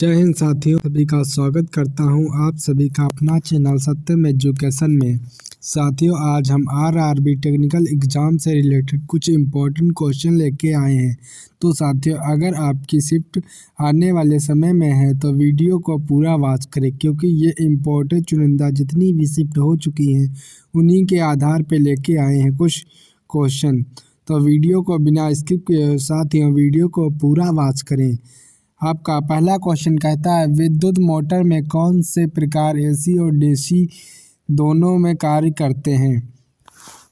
जय हिंद साथियों, सभी का स्वागत करता हूं आप सभी का अपना चैनल सत्यम एजुकेशन में। साथियों, आज हम आरआरबी टेक्निकल एग्ज़ाम से रिलेटेड कुछ इम्पोर्टेंट क्वेश्चन लेके आए हैं। तो साथियों, अगर आपकी शिफ्ट आने वाले समय में है तो वीडियो को पूरा वॉच करें, क्योंकि ये इम्पोर्टेंट चुनिंदा जितनी भी शिफ्ट हो चुकी हैं उन्हीं के आधार पर लेके आए हैं कुछ क्वेश्चन। तो वीडियो को बिना स्किप किए साथियों वीडियो को पूरा वॉच करें। आपका पहला क्वेश्चन कहता है, विद्युत मोटर में कौन से प्रकार एसी और डीसी दोनों में कार्य करते हैं?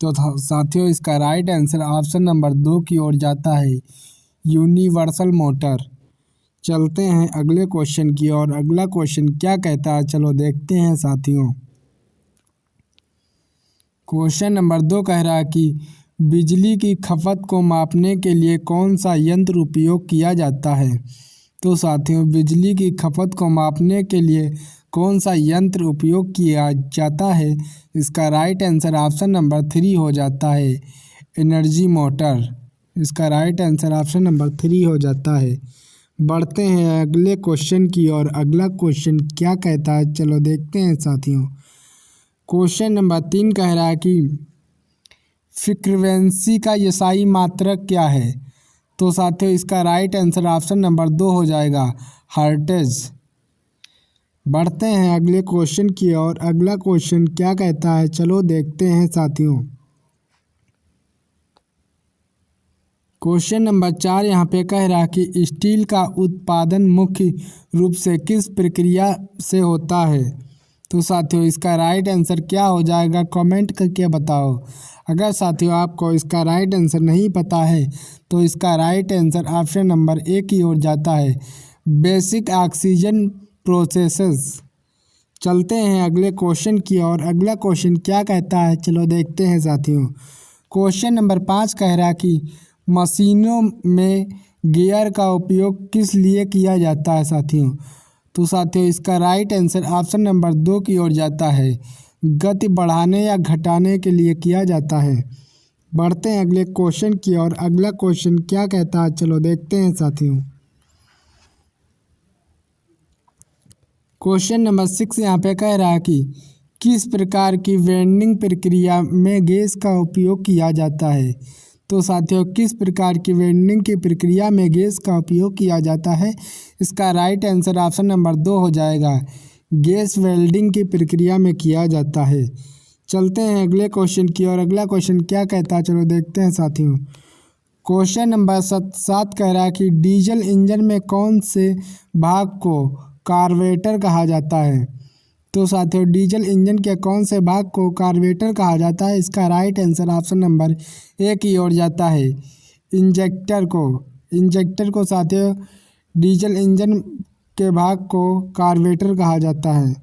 तो साथियों, इसका राइट आंसर ऑप्शन नंबर 2 की ओर जाता है, यूनिवर्सल मोटर। चलते हैं अगले क्वेश्चन की ओर। अगला क्वेश्चन क्या कहता है, चलो देखते हैं साथियों। क्वेश्चन नंबर 2 कह रहा है कि बिजली की खपत को मापने के लिए कौन सा यंत्र उपयोग किया जाता है? तो साथियों, बिजली की खपत को मापने के लिए कौन सा यंत्र उपयोग किया जाता है? इसका राइट आंसर ऑप्शन नंबर 3 हो जाता है, एनर्जी मोटर। इसका राइट आंसर ऑप्शन नंबर 3 हो जाता है। बढ़ते हैं अगले क्वेश्चन की और अगला क्वेश्चन क्या कहता है, चलो देखते हैं साथियों। क्वेश्चन नंबर 3 कह रहा है कि फ्रीक्वेंसी का एसआई मात्रक क्या है? तो साथियों, इसका राइट आंसर ऑप्शन नंबर 2 हो जाएगा, हर्ट्ज। बढ़ते हैं अगले क्वेश्चन की और अगला क्वेश्चन क्या कहता है, चलो देखते हैं साथियों। क्वेश्चन नंबर 4 यहाँ पे कह रहा है कि स्टील का उत्पादन मुख्य रूप से किस प्रक्रिया से होता है? तो साथियों, इसका राइट आंसर क्या हो जाएगा, कमेंट करके बताओ। अगर साथियों आपको इसका राइट आंसर नहीं पता है तो इसका राइट आंसर ऑप्शन नंबर 1 की ओर जाता है, बेसिक ऑक्सीजन प्रोसेसेस। चलते हैं अगले क्वेश्चन की और अगला क्वेश्चन क्या कहता है, चलो देखते हैं साथियों। क्वेश्चन नंबर 5 कह रहा है कि मशीनों में गियर का उपयोग किस लिए किया जाता है साथियों? तो साथियों, इसका राइट आंसर ऑप्शन नंबर 2 की ओर जाता है, गति बढ़ाने या घटाने के लिए किया जाता है। बढ़ते हैं अगले क्वेश्चन की और अगला क्वेश्चन क्या कहता है, चलो देखते हैं साथियों। क्वेश्चन नंबर 6 यहाँ पे कह रहा है कि किस प्रकार की वेल्डिंग प्रक्रिया में गैस का उपयोग किया जाता है? तो साथियों, किस प्रकार की वेल्डिंग की प्रक्रिया में गैस का उपयोग किया जाता है? इसका राइट आंसर ऑप्शन नंबर 2 हो जाएगा, गैस वेल्डिंग की प्रक्रिया में किया जाता है। चलते हैं अगले क्वेश्चन की और अगला क्वेश्चन क्या कहता है, चलो देखते हैं साथियों। क्वेश्चन नंबर 7 कह रहा है कि डीजल इंजन में कौन से भाग को कार्बोरेटर कहा जाता है? तो साथियों, डीजल इंजन के कौन से भाग को कार्बोरेटर कहा जाता है? इसका राइट आंसर ऑप्शन नंबर 1 की ओर जाता है, इंजेक्टर को। इंजेक्टर को साथियों डीजल इंजन के भाग को कार्बोरेटर कहा जाता है।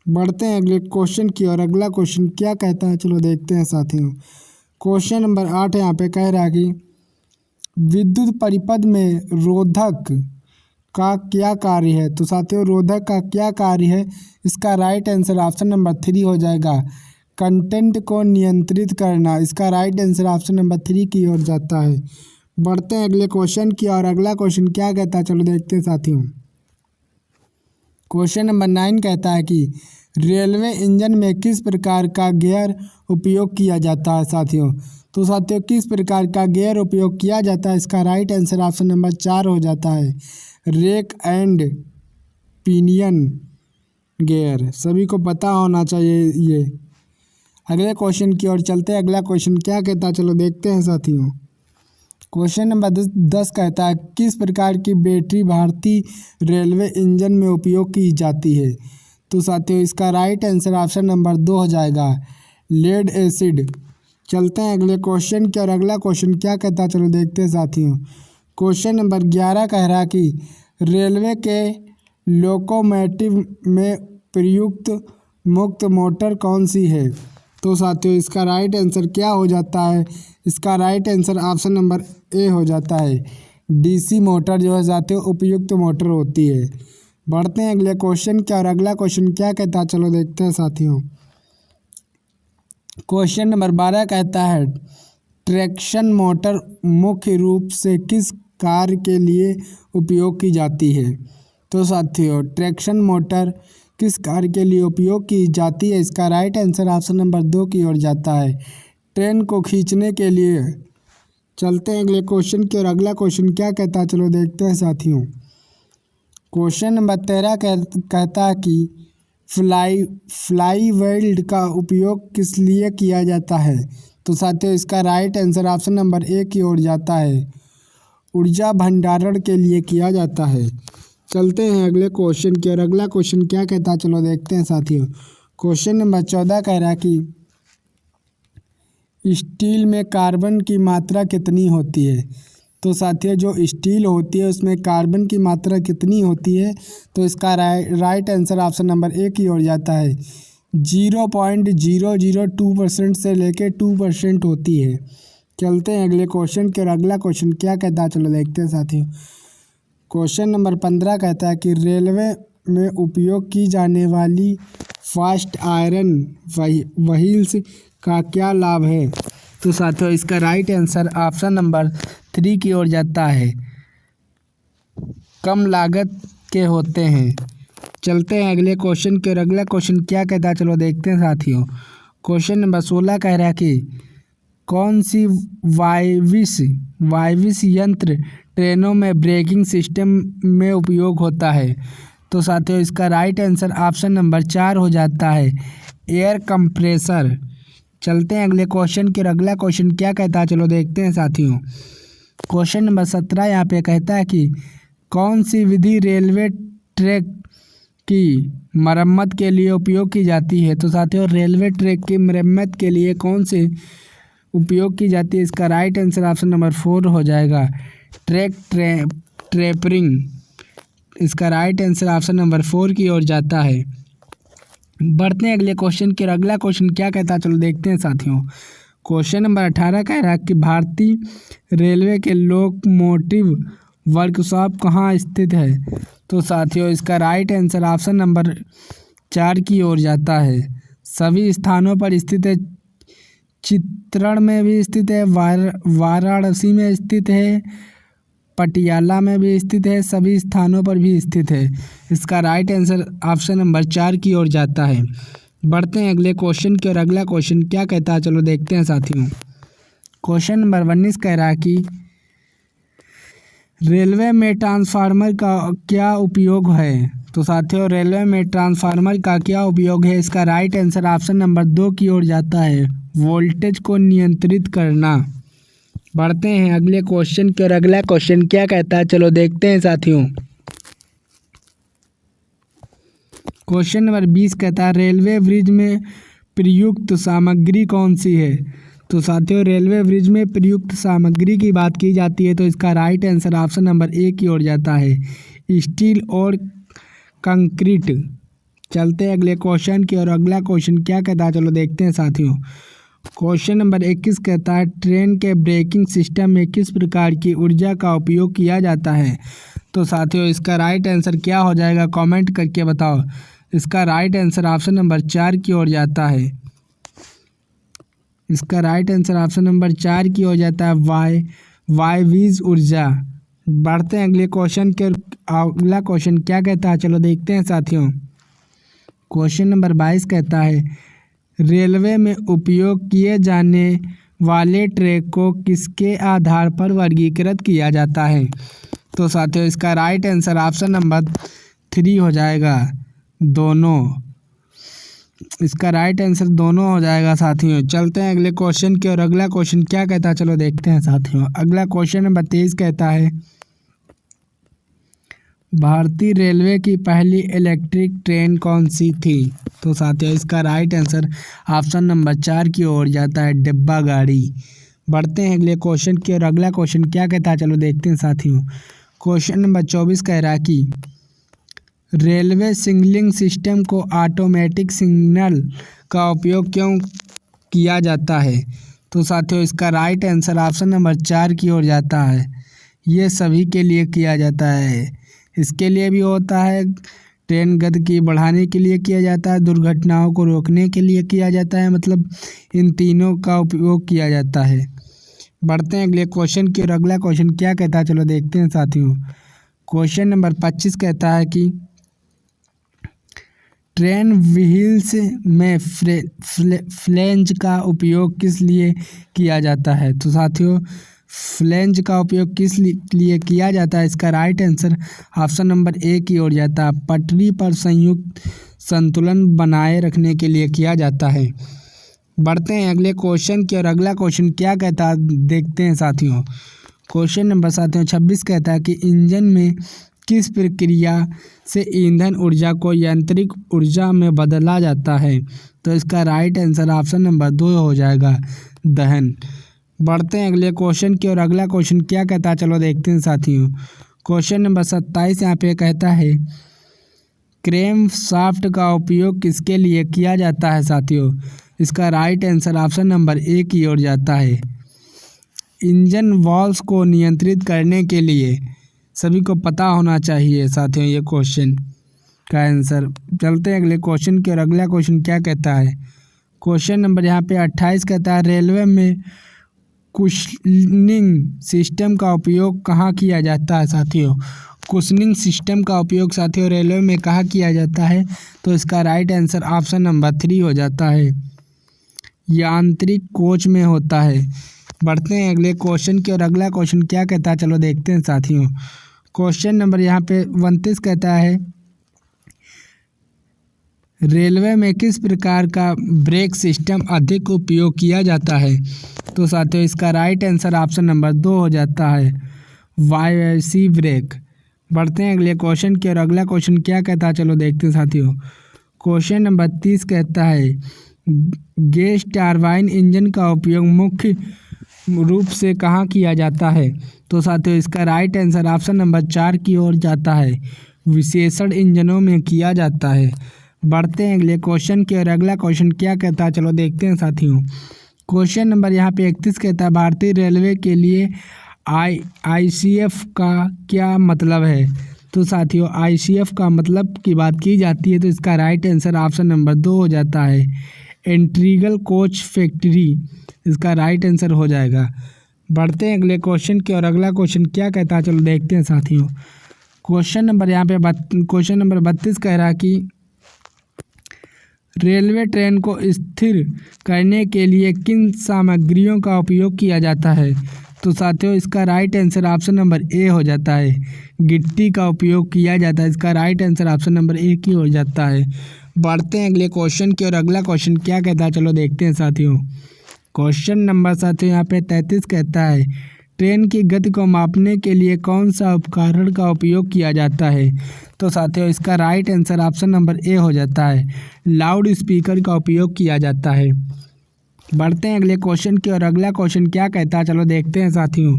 बढ़ते हैं अगले क्वेश्चन की और अगला क्वेश्चन क्या कहता है, चलो देखते हैं साथियों। क्वेश्चन नंबर 8 यहाँ पे कह रहा है कि विद्युत परिपथ में रोधक का क्या कार्य है? तो साथियों, रोधक का क्या कार्य है? इसका राइट आंसर ऑप्शन नंबर 3 हो जाएगा, कंटेंट को नियंत्रित करना। इसका राइट आंसर ऑप्शन नंबर 3 की ओर जाता है। बढ़ते हैं अगले क्वेश्चन की और अगला क्वेश्चन क्या कहता है, चलो देखते हैं साथियों। क्वेश्चन नंबर 9 कहता है कि रेलवे इंजन में किस प्रकार का गियर उपयोग किया जाता है साथियों? तो साथियों, किस प्रकार का गियर उपयोग किया जाता है? इसका राइट आंसर ऑप्शन नंबर 4 हो जाता है, रेक एंड पिनियन गियर। सभी को पता होना चाहिए ये। अगले क्वेश्चन की ओर चलते हैं। अगला क्वेश्चन क्या कहता है, चलो देखते हैं साथियों। क्वेश्चन नंबर 10 कहता है, किस प्रकार की बैटरी भारतीय रेलवे इंजन में उपयोग की जाती है? तो साथियों, इसका राइट आंसर ऑप्शन नंबर 2 हो जाएगा, लेड एसिड। चलते हैं अगले क्वेश्चन की और अगला क्वेश्चन क्या कहता है, चलो देखते हैं साथियों। क्वेश्चन नंबर 11 कह रहा है कि रेलवे के लोकोमोटिव में प्रयुक्त मुक्त मोटर कौन सी है? तो साथियों, इसका राइट आंसर क्या हो जाता है? इसका right answer option number A हो जाता है, डीसी मोटर जो है साथियों उपयुक्त मोटर होती है। बढ़ते हैं अगले क्वेश्चन क्या और अगला क्वेश्चन क्या कहता है, चलो देखते हैं साथियों। क्वेश्चन नंबर 12 कहता है, ट्रैक्शन मोटर मुख्य रूप से किस कार्य के लिए उपयोग की जाती है? तो साथियों ट्रैक्शन मोटर किस कार्य के लिए उपयोग की जाती है? इसका राइट आंसर ऑप्शन नंबर 2 की ओर जाता है, ट्रेन को खींचने के लिए। चलते हैं अगले क्वेश्चन की ओर। अगला क्वेश्चन क्या कहता है, चलो देखते हैं साथियों। क्वेश्चन नंबर 13 कहता है कि फ्लाई वेल्ड का उपयोग किस लिए किया जाता है? तो साथियों इसका राइट आंसर ऑप्शन नंबर 1 की ओर जाता है, ऊर्जा भंडारण के लिए किया जाता है। चलते हैं अगले क्वेश्चन की ओर। अगला क्वेश्चन क्या कहता है, चलो देखते हैं साथियों। क्वेश्चन नंबर 14 कह रहा है कि स्टील में कार्बन की मात्रा कितनी होती है? तो साथियों जो स्टील होती है उसमें कार्बन की मात्रा कितनी होती है? तो इसका राइट आंसर ऑप्शन नंबर 1 की ओर जाता है, 0.002% से लेकर 2% होती है। चलते हैं अगले क्वेश्चन के। और अगला क्वेश्चन क्या कहता है, चलो देखते हैं साथियों। क्वेश्चन नंबर 15 कहता है कि रेलवे में उपयोग की जाने वाली फास्ट आयरन व्हील्स का क्या लाभ है? तो साथियों इसका राइट आंसर ऑप्शन नंबर 3 की ओर जाता है, कम लागत के होते हैं। चलते हैं अगले क्वेश्चन के। और अगला क्वेश्चन क्या कहता है, चलो देखते हैं साथियों। क्वेश्चन नंबर 16 कह रहा है कि कौन सी वायविश यंत्र ट्रेनों में ब्रेकिंग सिस्टम में उपयोग होता है? तो साथियों इसका राइट आंसर ऑप्शन नंबर 4 हो जाता है, एयर कंप्रेसर। चलते हैं अगले क्वेश्चन के। और अगला क्वेश्चन क्या कहता है, चलो देखते हैं साथियों। क्वेश्चन नंबर 17 यहाँ पे कहता है कि कौन सी विधि रेलवे ट्रैक की मरम्मत के लिए उपयोग की जाती है? तो साथियों रेलवे ट्रैक की मरम्मत के लिए कौन से उपयोग की जाती है? इसका राइट आंसर ऑप्शन नंबर 4 हो जाएगा, ट्रैक ट्रैपरिंग। इसका राइट आंसर ऑप्शन नंबर 4 की ओर जाता है। बढ़ते हैं अगले क्वेश्चन के। अगला क्वेश्चन क्या कहता है, चलो देखते हैं साथियों। क्वेश्चन नंबर 18 कह रहा है कि भारतीय रेलवे के लोकोमोटिव वर्कशॉप कहाँ स्थित है? तो साथियों इसका राइट आंसर ऑप्शन नंबर 4 की ओर जाता है, सभी स्थानों पर स्थित है। चित्रण में भी स्थित है, वाराणसी में स्थित है, पटियाला में भी स्थित है, सभी स्थानों पर भी स्थित है। इसका राइट आंसर ऑप्शन नंबर 4 की ओर जाता है। बढ़ते हैं अगले क्वेश्चन की। और अगला क्वेश्चन क्या कहता है, चलो देखते हैं साथियों। क्वेश्चन नंबर 19 कह रहा है कि रेलवे में ट्रांसफार्मर का क्या उपयोग है? तो साथियों रेलवे में ट्रांसफार्मर का क्या उपयोग है? इसका राइट आंसर ऑप्शन नंबर 2 की ओर जाता है, वोल्टेज को नियंत्रित करना। बढ़ते हैं अगले क्वेश्चन की। और अगला क्वेश्चन क्या कहता है, चलो देखते हैं साथियों। क्वेश्चन नंबर 20 कहता है रेलवे ब्रिज में प्रयुक्त सामग्री कौन सी है? तो साथियों रेलवे ब्रिज में प्रयुक्त सामग्री की बात की जाती है तो इसका राइट आंसर ऑप्शन नंबर 1 की ओर जाता है, स्टील और कंक्रीट। चलते हैं अगले क्वेश्चन की। और अगला क्वेश्चन क्या कहता है, चलो देखते हैं साथियों। क्वेश्चन नंबर 21 कहता है ट्रेन के ब्रेकिंग सिस्टम में किस प्रकार की ऊर्जा का उपयोग किया जाता है? तो साथियों इसका राइट आंसर क्या हो जाएगा, कमेंट करके बताओ। इसका राइट आंसर ऑप्शन नंबर 4 की ओर जाता है। इसका राइट आंसर ऑप्शन नंबर 4 की ओर जाता है, वायवीज ऊर्जा। बढ़ते हैं अगले क्वेश्चन के। अगला क्वेश्चन क्या कहता है, चलो देखते हैं साथियों। क्वेश्चन नंबर 22 कहता है रेलवे में उपयोग किए जाने वाले ट्रैक को किसके आधार पर वर्गीकृत किया जाता है? तो साथियों इसका राइट आंसर ऑप्शन नंबर 3 हो जाएगा, दोनों। इसका राइट आंसर दोनों हो जाएगा साथियों। चलते हैं अगले क्वेश्चन की। और अगला क्वेश्चन क्या कहता है, चलो देखते हैं साथियों। अगला क्वेश्चन नंबर 23 कहता है भारतीय रेलवे की पहली इलेक्ट्रिक ट्रेन कौन सी थी? तो साथियों इसका राइट आंसर ऑप्शन नंबर 4 की ओर जाता है, डिब्बा गाड़ी। बढ़ते हैं अगले क्वेश्चन की। और अगला क्वेश्चन क्या कहता है, चलो देखते हैं साथियों। क्वेश्चन नंबर 24 कह रहा है कि रेलवे सिग्नलिंग सिस्टम को ऑटोमेटिक सिग्नल का उपयोग क्यों किया जाता है? तो साथियों इसका राइट आंसर ऑप्शन नंबर 4 की ओर जाता है, ये सभी के लिए किया जाता है। इसके लिए भी होता है, ट्रेन गति की बढ़ाने के लिए किया जाता है, दुर्घटनाओं को रोकने के लिए किया जाता है, मतलब इन तीनों का उपयोग किया जाता है। बढ़ते हैं अगले क्वेश्चन की। और अगला क्वेश्चन क्या कहता है, चलो देखते हैं साथियों। क्वेश्चन नंबर 25 कहता है कि ट्रेन व्हील्स में फ्लेंज का उपयोग किस लिए किया जाता है। तो साथियों फ्लेंज का उपयोग किस लिए किया जाता है, इसका right answer option number A की ओर जाता है। पटरी पर संयुक्त संतुलन बनाए रखने के लिए किया जाता है। बढ़ते हैं अगले क्वेश्चन की और अगला क्वेश्चन क्या कहता है देखते हैं साथियों। क्वेश्चन नंबर 26 कहता है कि इंजन में किस प्रक्रिया से ईंधन ऊर्जा को यांत्रिक ऊर्जा में बदला जाता है। तो इसका राइट आंसर ऑप्शन नंबर 2 हो जाएगा, दहन। बढ़ते हैं अगले क्वेश्चन की और अगला क्वेश्चन क्या कहता है चलो देखते हैं साथियों। क्वेश्चन नंबर 27 यहाँ पे कहता है क्रैंक शाफ्ट का उपयोग किसके लिए किया जाता है साथियों। इसका right answer option number A की ओर जाता है। इंजन वाल्व्स को नियंत्रित करने के लिए सभी को पता होना चाहिए साथियों ये क्वेश्चन का आंसर। चलते हैं अगले क्वेश्चन की और अगला क्वेश्चन क्या कहता है। क्वेश्चन नंबर यहाँ पे 28 कहता है रेलवे में कुशनिंग सिस्टम का उपयोग कहाँ किया जाता है साथियों। कुशनिंग सिस्टम का उपयोग साथियों रेलवे में कहाँ किया जाता है। तो इसका राइट आंसर ऑप्शन नंबर 3 हो जाता है, यांत्रिक कोच में होता है। बढ़ते हैं अगले क्वेश्चन की और अगला क्वेश्चन क्या कहता है चलो देखते हैं साथियों। क्वेश्चन नंबर यहाँ पे 29 कहता है रेलवे में किस प्रकार का ब्रेक सिस्टम अधिक उपयोग किया जाता है। तो साथियों इसका राइट आंसर ऑप्शन नंबर 2 हो जाता है, वाईसी ब्रेक। बढ़ते हैं अगले क्वेश्चन की और अगला क्वेश्चन क्या कहता है चलो देखते हैं साथियों। क्वेश्चन नंबर 30 कहता है गैस टरबाइन इंजन का उपयोग मुख्य रूप से कहाँ किया जाता है। तो साथियों इसका राइट आंसर ऑप्शन नंबर 4 की ओर जाता है, विशेषण इंजनों में किया जाता है। बढ़ते हैं अगले क्वेश्चन की और अगला क्वेश्चन क्या कहता है चलो देखते हैं साथियों। क्वेश्चन नंबर यहाँ पे 31 कहता है भारतीय रेलवे के लिए आईसीएफ का क्या मतलब है। तो साथियों आईसीएफ का मतलब की बात की जाती है तो इसका राइट आंसर ऑप्शन नंबर 2 हो जाता है, इंटीग्रल कोच फैक्ट्री। इसका राइट आंसर हो जाएगा। बढ़ते हैं अगले क्वेश्चन की और अगला क्वेश्चन क्या कहता है चलो देखते हैं साथियों। क्वेश्चन नंबर यहाँ पे क्वेश्चन नंबर 32 कह रहा है कि रेलवे ट्रेन को स्थिर करने के लिए किन सामग्रियों का उपयोग किया जाता है। तो साथियों इसका right answer option number A हो जाता है, गिट्टी का उपयोग किया जाता है। इसका right answer option number A की हो जाता है। बढ़ते हैं अगले क्वेश्चन की और अगला क्वेश्चन क्या कहता है चलो देखते हैं साथियों। क्वेश्चन नंबर साथियों यहाँ पे 33 कहता है ट्रेन की गति को मापने के लिए कौन सा उपकरण का उपयोग किया जाता है। तो साथियों इसका right answer option number A हो जाता है, लाउड स्पीकर का उपयोग किया जाता है। बढ़ते हैं अगले क्वेश्चन की और अगला क्वेश्चन क्या कहता है चलो देखते हैं साथियों।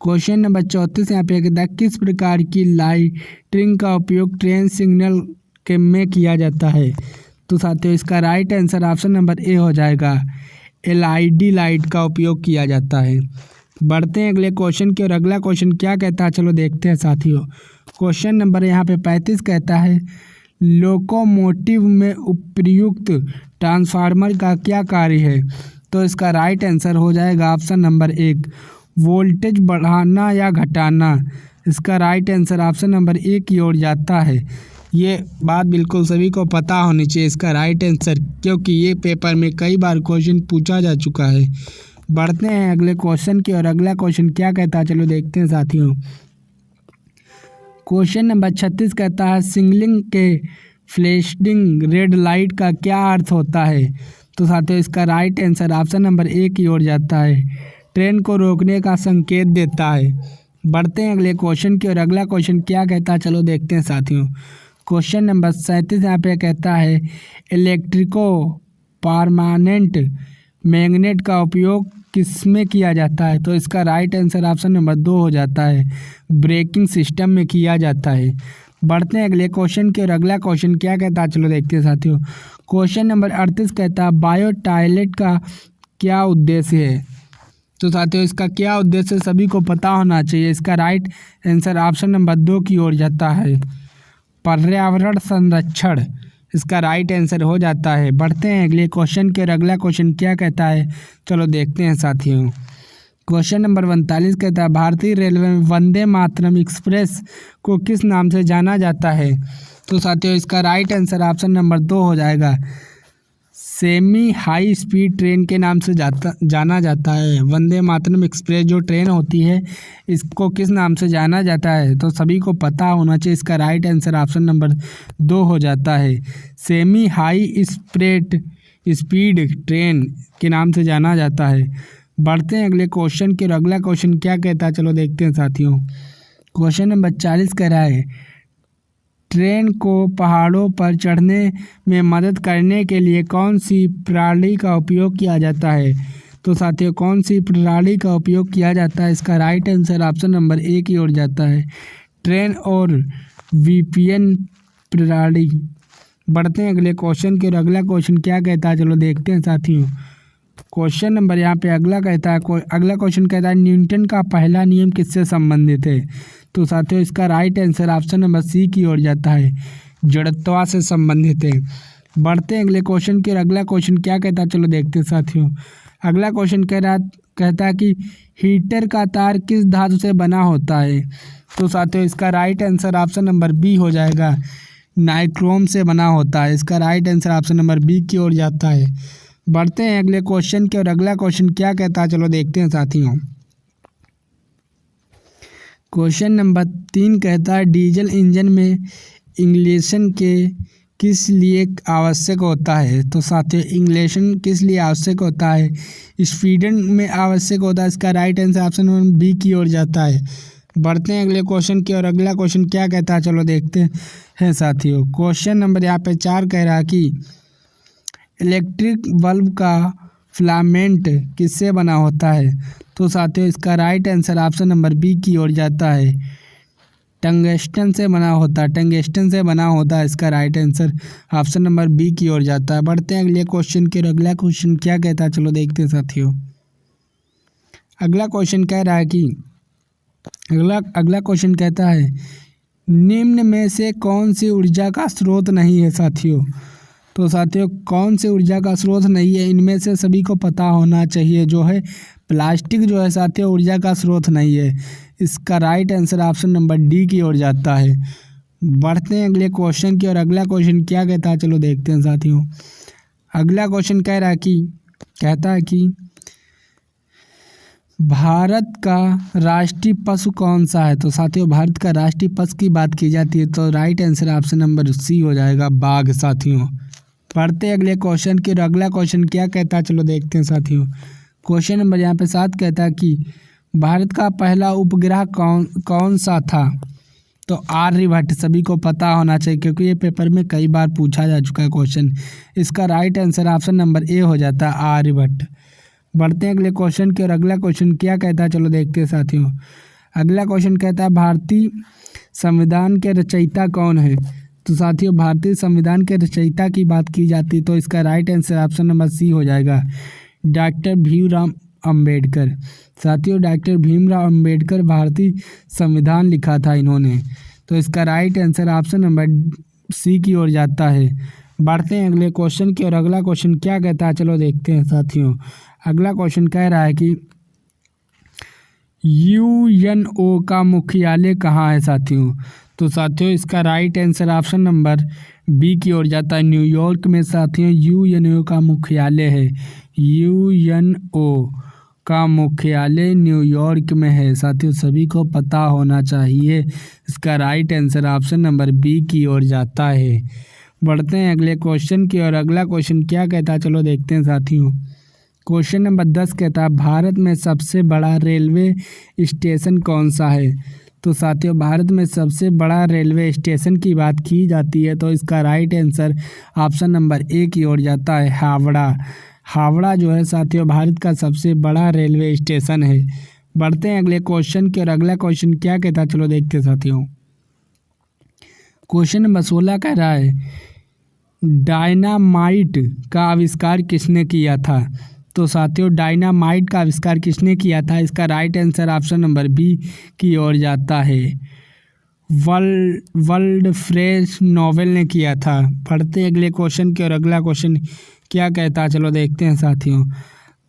क्वेश्चन नंबर 34 यहाँ पे कहता है किस प्रकार की लाइटिंग का उपयोग ट्रेन सिग्नल के में किया जाता है। तो साथियों इसका right answer option number A हो जाएगा, एलईडी लाइट का उपयोग किया जाता है। बढ़ते हैं अगले क्वेश्चन की और अगला क्वेश्चन क्या कहता है चलो देखते हैं साथियों। क्वेश्चन नंबर यहाँ पे 35 कहता है लोकोमोटिव में उपयुक्त ट्रांसफार्मर का क्या कार्य है। तो इसका राइट आंसर हो जाएगा ऑप्शन नंबर 1, वोल्टेज बढ़ाना या घटाना। इसका right answer option number A की ओर जाता है। ये बात बिल्कुल सभी को पता होनी चाहिए इसका राइट आंसर, क्योंकि ये पेपर में कई बार क्वेश्चन पूछा जा चुका है। बढ़ते हैं अगले क्वेश्चन की और अगला क्वेश्चन क्या कहता है चलो देखते हैं साथियों। क्वेश्चन नंबर 36 कहता है सिग्नलिंग के फ्लैशिंग रेड लाइट का क्या अर्थ होता है। तो साथियों इसका right answer option number A की ओर जाता है, ट्रेन को रोकने का संकेत देता है। बढ़ते हैं अगले क्वेश्चन की और अगला क्वेश्चन क्या कहता है चलो देखते हैं साथियों। क्वेश्चन नंबर 37 यहाँ पे कहता है इलेक्ट्रिको परमानेंट मैग्नेट का उपयोग किस में किया जाता है। तो इसका राइट आंसर ऑप्शन नंबर 2 हो जाता है, ब्रेकिंग सिस्टम में किया जाता है। बढ़ते हैं अगले क्वेश्चन की और अगला क्वेश्चन क्या कहता है चलो देखते हैं साथियों। क्वेश्चन नंबर 38 कहता है बायो टॉयलेट का क्या उद्देश्य है। तो साथियों इसका क्या उद्देश्य सभी को पता होना चाहिए। इसका राइट आंसर ऑप्शन नंबर 2 की ओर जाता है, पर्यावरण संरक्षण। इसका राइट आंसर हो जाता है। बढ़ते हैं अगले क्वेश्चन के और अगला क्वेश्चन क्या कहता है चलो देखते हैं साथियों। क्वेश्चन नंबर 45 कहता है भारतीय रेलवे में वंदे मातरम एक्सप्रेस को किस नाम से जाना जाता है? तो साथियों इसका राइट आंसर ऑप्शन नंबर 2 हो जाएगा। सेमी हाई स्पीड ट्रेन के नाम से जाना जाता है। वंदे मातरम एक्सप्रेस जो ट्रेन होती है इसको किस नाम से जाना जाता है? तो सभी को पता होना चाहिए। इसका राइट आंसर ऑप्शन नंबर 2 हो जाता है। सेमी हाई स्पीड ट्रेन के नाम से जाना जाता है। बढ़ते हैं अगले क्वेश्चन की, और अगला क्वेश्चन क्या कहता है चलो देखते हैं साथियों। क्वेश्चन नंबर 40 कह रहा है ट्रेन को पहाड़ों पर चढ़ने में मदद करने के लिए कौन सी प्रणाली का उपयोग किया जाता है? तो साथियों कौन सी प्रणाली का उपयोग किया जाता है? इसका राइट आंसर ऑप्शन नंबर 1 की ओर जाता है, ट्रेन और वीपीएन प्रणाली। बढ़ते हैं अगले क्वेश्चन की, और अगला क्वेश्चन क्या कहता है चलो देखते हैं साथियों। क्वेश्चन नंबर यहाँ पे अगला क्वेश्चन कहता है न्यूटन का पहला नियम किससे संबंधित है? तो साथियों इसका right answer option number C की ओर जाता है, जड़त्व से संबंधित है। बढ़ते हैं अगले क्वेश्चन की, और अगला क्वेश्चन क्या कहता है चलो देखते हैं साथियों। अगला क्वेश्चन कहता है कि हीटर का तार किस धातु से बना होता है? तो साथियों इसका right answer option number B हो जाएगा, नाइक्रोम से बना होता है। इसका right answer option number B की ओर जाता है। बढ़ते हैं अगले क्वेश्चन के, और अगला क्वेश्चन क्या कहता है चलो देखते हैं साथियों। क्वेश्चन नंबर 3 कहता है डीजल इंजन में इंग्लेशन के किस लिए आवश्यक होता है? तो साथियों इंग्लेशन किस लिए आवश्यक होता है? स्पीडन में आवश्यक होता है। इसका right answer option number B की ओर जाता है। बढ़ते हैं अगले क्वेश्चन की, और अगला क्वेश्चन क्या कहता है चलो देखते हैं साथियों। क्वेश्चन नंबर यहाँ पे 4 कह रहा है कि इलेक्ट्रिक बल्ब का फिलामेंट किससे बना होता है? तो साथियों इसका right answer option number B की ओर जाता है, टंगस्टन से बना होता है। इसका right answer option number B की ओर जाता है। बढ़ते हैं अगले क्वेश्चन के, और अगला क्वेश्चन क्या कहता है चलो देखते हैं साथियों। अगला क्वेश्चन कह रहा है कि अगला क्वेश्चन कहता है निम्न में से कौन सी ऊर्जा का स्रोत नहीं है साथियों? तो साथियों कौन से ऊर्जा का स्रोत नहीं है? इनमें से सभी को पता होना चाहिए। जो है प्लास्टिक जो है साथियों ऊर्जा का स्रोत नहीं है। इसका right answer option number D की ओर जाता है। बढ़ते हैं अगले क्वेश्चन की, और अगला क्वेश्चन क्या कहता है चलो देखते हैं साथियों। अगला क्वेश्चन कहता है कि भारत का राष्ट्रीय पशु कौन सा है? तो साथियों भारत का राष्ट्रीय पशु की बात की जाती है तो right answer option number C हो जाएगा, बाघ साथियों। पढ़ते हैं अगले क्वेश्चन के, और अगला क्वेश्चन क्या कहता है चलो देखते हैं साथियों। क्वेश्चन नंबर यहाँ पे 7 कहता है कि भारत का पहला उपग्रह कौन सा था? तो आर्यभट्ट, सभी को पता होना चाहिए क्योंकि ये पेपर में कई बार पूछा जा चुका है क्वेश्चन। इसका right answer option number A हो जाता है, आर्यभट्ट। बढ़ते हैं अगले क्वेश्चन के, और अगला क्वेश्चन क्या कहता है चलो देखते हैं साथियों। अगला क्वेश्चन कहता है भारतीय संविधान के रचयिता कौन है? तो साथियों भारतीय संविधान के रचयिता की बात की जाती है तो इसका right answer option number C हो जाएगा, डॉक्टर भीमराव अंबेडकर। साथियों डॉक्टर भीमराव अंबेडकर भारतीय संविधान लिखा था इन्होंने, तो इसका right answer option number C की ओर जाता है। बढ़ते हैं अगले क्वेश्चन की, और अगला क्वेश्चन क्या कहता है चलो देखते हैं साथियों। अगला क्वेश्चन कह रहा है कि यूएनओ का मुख्यालय कहाँ है साथियों? तो साथियों इसका right answer option number B की ओर जाता है, न्यूयॉर्क में साथियों यूएनओ का मुख्यालय है। यूएनओ का मुख्यालय न्यूयॉर्क में है साथियों, सभी को पता होना चाहिए। इसका right answer option number B की ओर जाता है। बढ़ते हैं अगले क्वेश्चन की, और अगला क्वेश्चन क्या कहता है चलो देखते हैं साथियों। क्वेश्चन नंबर 10 कहता है भारत में सबसे बड़ा रेलवे स्टेशन कौन सा है? तो साथियों भारत में सबसे बड़ा रेलवे स्टेशन की बात की जाती है तो इसका right answer option number A की ओर जाता है, हावड़ा। हावड़ा जो है साथियों भारत का सबसे बड़ा रेलवे स्टेशन है। बढ़ते हैं अगले क्वेश्चन की, और अगला क्वेश्चन क्या कहता है चलो देखते हैं साथियों। क्वेश्चन नंबर 16 कह रहा है डायनामाइट का आविष्कार किसने किया था? तो साथियों डायनामाइट का आविष्कार किसने किया था? इसका right answer option number B की ओर जाता है, वर्ल्ड फ्रेश नोवेल ने किया था। पढ़ते हैं अगले क्वेश्चन के, और अगला क्वेश्चन क्या कहता है चलो देखते हैं साथियों।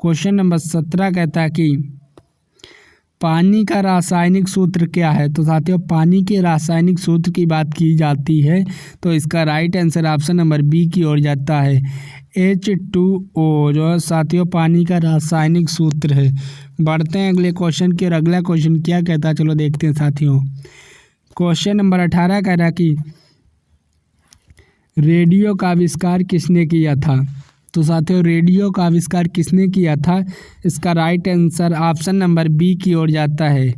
क्वेश्चन नंबर 17 कहता है कि पानी का रासायनिक सूत्र क्या है? तो साथियों पानी के रासायनिक सूत्र की बात की जाती है तो इसका right answer option number B की ओर जाता है। H2O जो है साथियों पानी का रासायनिक सूत्र है। बढ़ते हैं अगले क्वेश्चन की और अगला क्वेश्चन क्या कहता है चलो देखते हैं साथियों। क्वेश्चन नंबर 18 कह रहा है कि रेडियो का आविष्कार किसने किया था? तो साथियों रेडियो का आविष्कार किसने किया था? इसका right answer option number B की ओर जाता है,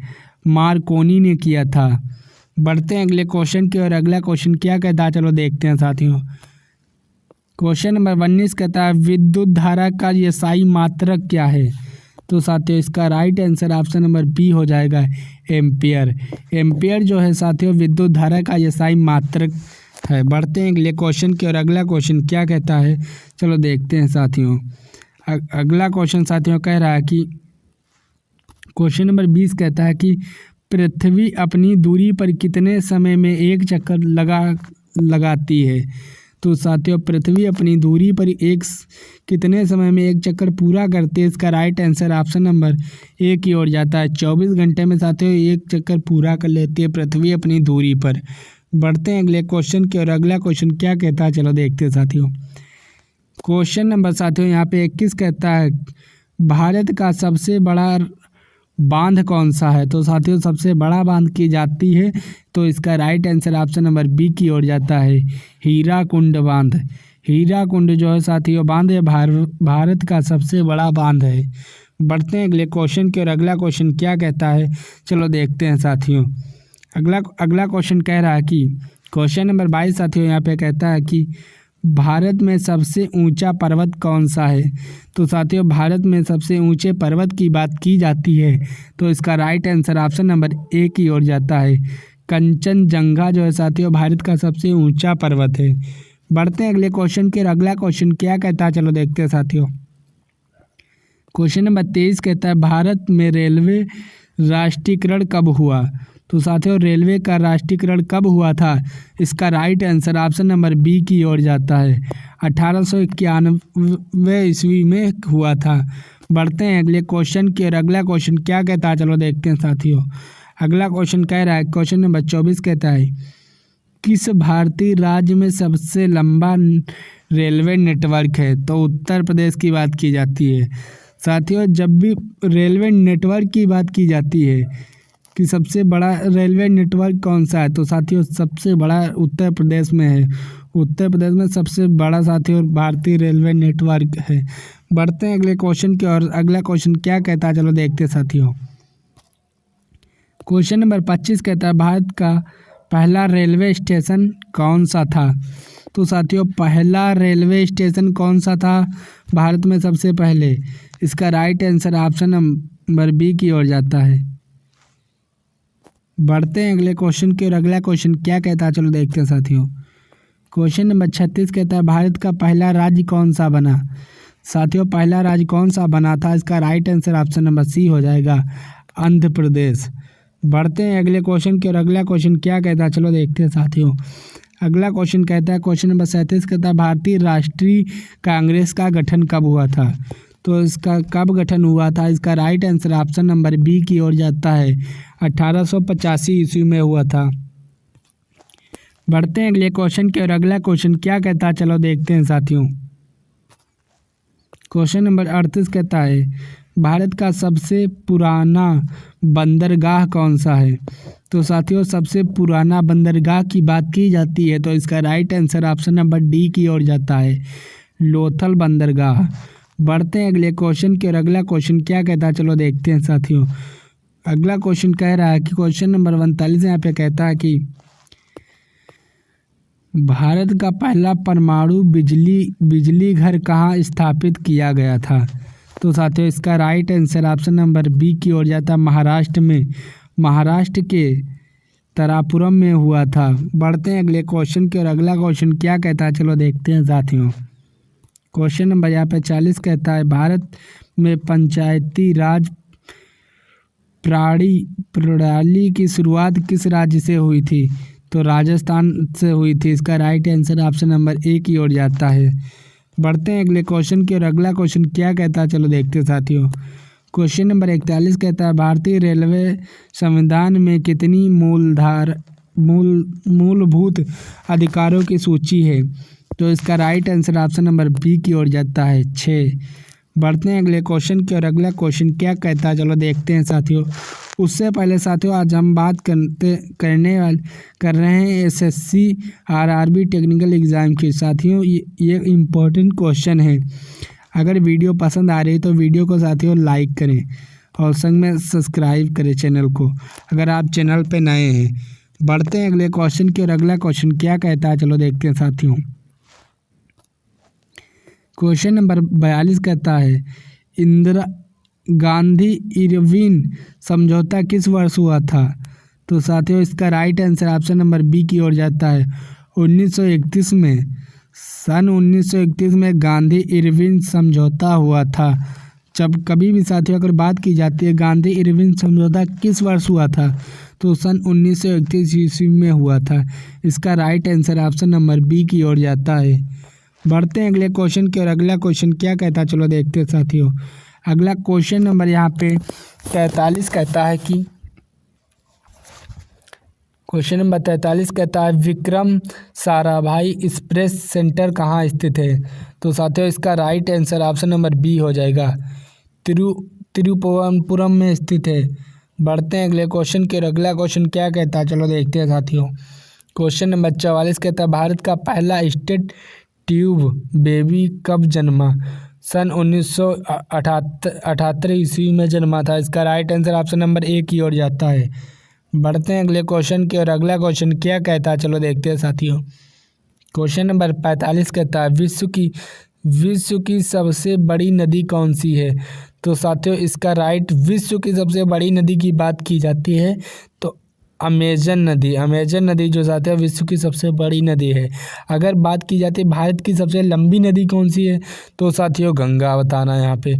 मार्कोनी ने किया था। बढ़ते हैं अगले क्वेश्चन की और अगला क्वेश्चन क्या कहता है चलो देखते हैं साथियों। क्वेश्चन नंबर 19 कहता है विद्युत धारा का यसाई मात्रक क्या है? तो साथियों इसका right answer option number B हो जाएगा, एम्पियर। एम्पियर जो है साथियों विद्युत धारा का यसाई मात्रक है। बढ़ते हैं अगले क्वेश्चन की और अगला क्वेश्चन क्या कहता है चलो देखते हैं साथियों। अगला क्वेश्चन साथियों कह रहा है कि क्वेश्चन नंबर 20 कहता है कि पृथ्वी अपनी दूरी पर कितने समय में एक चक्कर लगाती है? तो साथियों पृथ्वी अपनी दूरी पर कितने समय में एक चक्कर पूरा करती है? इसका right answer option number A की ओर जाता है, 24 घंटे में साथियों एक चक्कर पूरा कर लेती है पृथ्वी अपनी दूरी पर। बढ़ते हैं अगले क्वेश्चन की और अगला क्वेश्चन क्या कहता है चलो देखते हैं साथियों। क्वेश्चन नंबर साथियों यहाँ पे 21 कहता है भारत का सबसे बड़ा बांध कौन सा है? तो साथियों सबसे बड़ा बांध की जाती है तो इसका right answer option number B की ओर जाता है, हीराकुंड बांध। हीराकुंड जो है साथियों बांध है भारत का सबसे बड़ा बांध है। बढ़ते हैं अगले क्वेश्चन की और अगला क्वेश्चन क्या कहता है चलो देखते हैं साथियों। अगला क्वेश्चन कह रहा है कि क्वेश्चन नंबर 22 साथियों यहाँ पे कहता है कि भारत में सबसे ऊंचा पर्वत कौन सा है? तो साथियों भारत में सबसे ऊंचे पर्वत की बात की जाती है तो इसका right answer option number A की ओर जाता है, कंचनजंगा जो है साथियों भारत का सबसे ऊंचा पर्वत है। बढ़ते हैं अगले क्वेश्चन के और अगला क्वेश्चन क्या कहता है चलो देखते हैं साथियों। क्वेश्चन नंबर 23 कहता है भारत में रेलवे राष्ट्रीयकरण कब हुआ? तो साथियों रेलवे का राष्ट्रीयकरण कब हुआ था? इसका right answer option number B की ओर जाता है, 1891 ईस्वी में हुआ था। बढ़ते हैं अगले क्वेश्चन की और अगला क्वेश्चन क्या कहता है चलो देखते हैं साथियों। अगला क्वेश्चन कह रहा है क्वेश्चन नंबर 24 कहता है किस भारतीय राज्य में सबसे लंबा रेलवे नेटवर्क है? तो उत्तर प्रदेश की बात की जाती है। साथियों जब भी रेलवे नेटवर्क की बात की जाती है कि सबसे बड़ा रेलवे नेटवर्क कौन सा है तो साथियों सबसे बड़ा उत्तर प्रदेश में है। उत्तर प्रदेश में सबसे बड़ा साथियों भारतीय रेलवे नेटवर्क है। बढ़ते हैं अगले क्वेश्चन की और अगला क्वेश्चन क्या कहता है चलो देखते हैं साथियों। क्वेश्चन नंबर 25 कहता है भारत का पहला रेलवे स्टेशन कौन सा था? तो साथियों पहला रेलवे स्टेशन कौन सा था भारत में सबसे पहले? इसका right answer option number B की ओर जाता है। बढ़ते हैं अगले क्वेश्चन की और अगला क्वेश्चन क्या कहता है चलो देखते हैं साथियों। क्वेश्चन नंबर 36 कहता है भारत का पहला राज्य कौन सा बना? साथियों पहला राज्य कौन सा बना था? इसका right answer option number C हो जाएगा, आंध्र प्रदेश। बढ़ते हैं अगले क्वेश्चन की और अगला क्वेश्चन क्या कहता है चलो देखते हैं साथियों। अगला क्वेश्चन कहता है क्वेश्चन नंबर 37 कहता है भारतीय राष्ट्रीय कांग्रेस का गठन कब हुआ था? तो इसका कब गठन हुआ था? इसका right answer option number B की ओर जाता है, 1885 ईस्वी में हुआ था। बढ़ते हैं अगले क्वेश्चन के और अगला क्वेश्चन क्या कहता है चलो देखते हैं साथियों। क्वेश्चन नंबर 38 कहता है भारत का सबसे पुराना बंदरगाह कौन सा है? तो साथियों सबसे पुराना बंदरगाह की बात की जाती है तो इसका right answer option number D की ओर जाता है, लोथल बंदरगाह। बढ़ते हैं अगले क्वेश्चन की और अगला क्वेश्चन क्या कहता है चलो देखते हैं साथियों। अगला क्वेश्चन कह रहा है कि क्वेश्चन नंबर 39 यहाँ पे कहता है कि भारत का पहला परमाणु बिजली घर कहाँ स्थापित किया गया था? तो साथियों इसका right answer option number B की ओर जाता है, महाराष्ट्र में, महाराष्ट्र के तारापुरम में हुआ था। बढ़ते हैं अगले क्वेश्चन की और अगला क्वेश्चन क्या कहता है चलो देखते हैं साथियों। क्वेश्चन नंबर यहाँ पे 40 कहता है भारत में पंचायती राज प्रणाली की शुरुआत किस राज्य से हुई थी? तो राजस्थान से हुई थी। इसका right answer option number A की ओर जाता है। बढ़ते हैं अगले क्वेश्चन की और अगला क्वेश्चन क्या कहता है चलो देखते हैं साथियों। क्वेश्चन नंबर 41 कहता है भारतीय रेलवे संविधान में कितनी मूलभूत अधिकारों की सूची है? तो इसका right answer option number B की ओर जाता है 6। बढ़ते हैं अगले क्वेश्चन की और अगला क्वेश्चन क्या कहता है, चलो देखते हैं साथियों। उससे पहले साथियों आज हम बात कर रहे हैं एसएससी आरआरबी टेक्निकल एग्ज़ाम की। साथियों ये इम्पोर्टेंट क्वेश्चन है। अगर वीडियो पसंद आ रही है तो वीडियो को साथियों लाइक करें और संग में सब्सक्राइब करें चैनल को, अगर आप चैनल पे नए हैं। बढ़ते हैं अगले क्वेश्चन की और अगला क्वेश्चन क्या कहता है, चलो देखते हैं साथियों। क्वेश्चन नंबर 42 कहता है इंदिरा गांधी इरविन समझौता किस वर्ष हुआ था? तो साथियों इसका right answer option number B की ओर जाता है 1931 में। सन 1931 में गांधी इरविन समझौता हुआ था। जब कभी भी साथियों अगर बात की जाती है गांधी इरविन समझौता किस वर्ष हुआ था, तो सन 1931 ईस्वी में हुआ था। इसका right answer option number B की ओर जाता है। बढ़ते हैं अगले क्वेश्चन के और अगला क्वेश्चन क्या कहता है, चलो देखते हैं साथियों। अगला क्वेश्चन नंबर यहाँ पे 43 कहता है कि क्वेश्चन नंबर 43 कहता है विक्रम साराभाई एक्सप्रेस सेंटर कहाँ स्थित है? तो साथियों इसका right answer option number B हो जाएगा, तिरुवनंतपुरम में स्थित है। बढ़ते हैं अगले क्वेश्चन के और अगला क्वेश्चन क्या कहता है, चलो देखते हैं साथियों। क्वेश्चन नंबर 44 कहता है भारत का पहला स्टेट ट्यूब बेबी कब जन्मा? सन 1978 ईस्वी में जन्मा था। इसका right answer option number A की ओर जाता है। बढ़ते हैं अगले क्वेश्चन के और अगला क्वेश्चन क्या कहता है, चलो देखते हैं साथियों। क्वेश्चन नंबर 45 कहता है विश्व की सबसे बड़ी नदी कौन सी है? तो साथियों इसका राइट विश्व की सबसे बड़ी नदी की बात की जाती है तो अमेजन नदी जो साथियों विश्व की सबसे बड़ी नदी है। अगर बात की जाती है भारत की सबसे लंबी नदी कौन सी है, तो साथियों गंगा बताना। यहाँ पे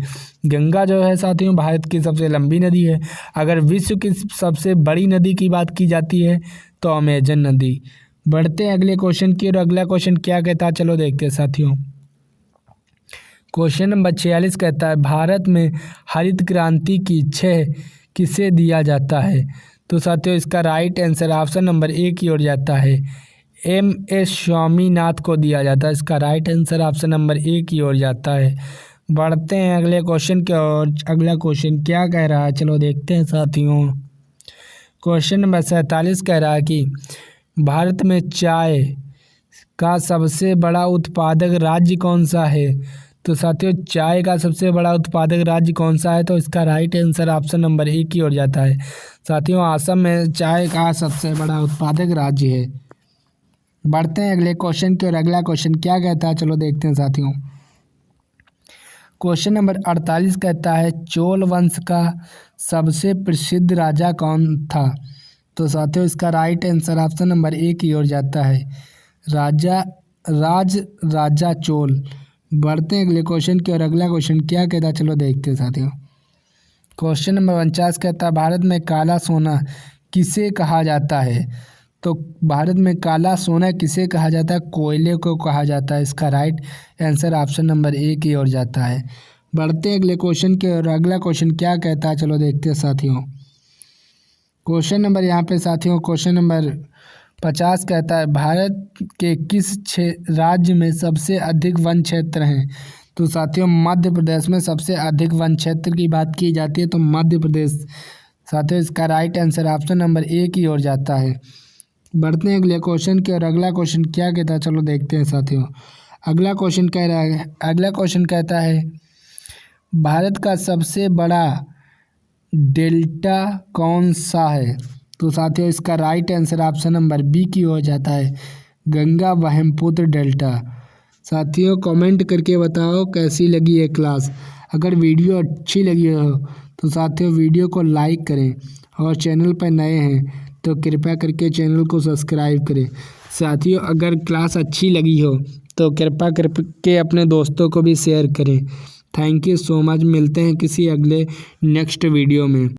गंगा जो है साथियों भारत की सबसे लंबी नदी है। अगर विश्व की सबसे बड़ी नदी की बात की जाती है तो अमेजन नदी। बढ़ते हैं अगले क्वेश्चन की और अगला क्वेश्चन क्या कहता है, चलो देखते हैं साथियों। क्वेश्चन नंबर 46 कहता है भारत में हरित क्रांति की श्रेय किसे दिया जाता है? तो साथियों इसका right answer option number A की ओर जाता है, MS स्वामीनाथन को दिया जाता है। इसका right answer option number A की ओर जाता है। बढ़ते हैं अगले क्वेश्चन के और अगला क्वेश्चन क्या कह रहा है, चलो देखते हैं साथियों। क्वेश्चन नंबर 47 कह रहा है कि भारत में चाय का सबसे बड़ा उत्पादक राज्य कौन सा है? तो साथियों चाय का सबसे बड़ा उत्पादक राज्य कौन सा है? तो इसका right answer option number A की ओर जाता है। साथियों असम में चाय का सबसे बड़ा उत्पादक राज्य है। बढ़ते हैं अगले क्वेश्चन की और अगला क्वेश्चन क्या कहता है, चलो देखते हैं साथियों। क्वेश्चन नंबर 48 कहता है चोल वंश का सबसे प्रसिद्ध राजा कौन था? तो साथियों इसका right answer option number A की ओर जाता है, राजा चोल। बढ़ते हैं अगले क्वेश्चन की और अगला क्वेश्चन क्या कहता है, चलो देखते हैं साथियों। क्वेश्चन नंबर 49 कहता है भारत में काला सोना किसे कहा जाता है? तो भारत में काला सोना किसे कहा जाता है? कोयले को कहा जाता है। इसका right answer option number A की ओर जाता है। बढ़ते हैं अगले क्वेश्चन के और अगला क्वेश्चन क्या कहता है, चलो देखते हैं साथियों। क्वेश्चन नंबर यहाँ पे साथियों क्वेश्चन नंबर 50 कहता है भारत के किस राज्य में सबसे अधिक वन क्षेत्र हैं? तो साथियों मध्य प्रदेश में सबसे अधिक वन क्षेत्र की बात की जाती है तो मध्य प्रदेश। साथियों इसका right answer option number A की ओर जाता है। बढ़ते हैं अगले क्वेश्चन के और अगला क्वेश्चन क्या कहता है, चलो देखते हैं साथियों। अगला क्वेश्चन कह रहा है, अगला क्वेश्चन कहता है भारत का सबसे बड़ा डेल्टा कौन सा है? तो साथियों इसका right answer option number B की हो जाता है, गंगा ब्रह्मपुत्र डेल्टा। साथियों कमेंट करके बताओ कैसी लगी ये क्लास। अगर वीडियो अच्छी लगी हो तो साथियों वीडियो को लाइक करें और चैनल पर नए हैं तो कृपया करके चैनल को सब्सक्राइब करें। साथियों अगर क्लास अच्छी लगी हो तो कृपया करके अपने दोस्तों को भी शेयर करें। Thank you so much. मिलते हैं किसी अगले नेक्स्ट वीडियो में।